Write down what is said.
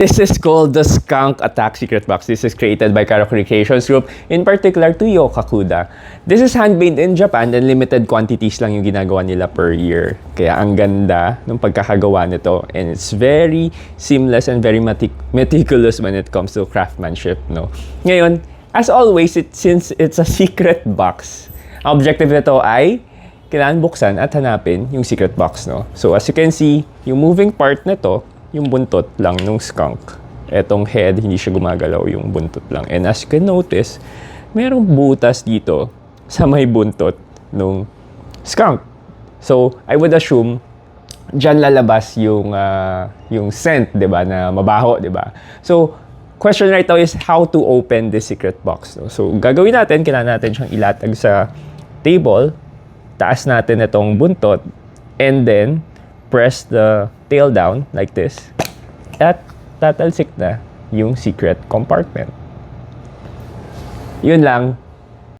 This is called the Skunk Attack Secret Box. This is created by Karaku Creations Group, in particular to Yo Kakuda. This is handmade in Japan and limited quantities lang yung ginagawa nila per year. Kaya ang ganda ng pagkakagawa nito, and it's very seamless and very meticulous when it comes to craftsmanship, no? Ngayon, as always, since it's a secret box, ang objective nito ay kailangan buksan at hanapin yung secret box, no? So as you can see, yung moving part nito, yung buntot lang nung skunk. Etong head, hindi siya gumagalaw, yung buntot lang. And as you can notice, merong butas dito sa may buntot nung skunk. So, I would assume, dyan lalabas yung scent, di ba, na mabaho, di ba? So, question right now is how to open this secret box. No? So, gagawin natin, kailangan natin siyang ilatag sa table, taas natin itong buntot, and then, press the tail down like this at tatalsik na yung secret compartment. Yun lang.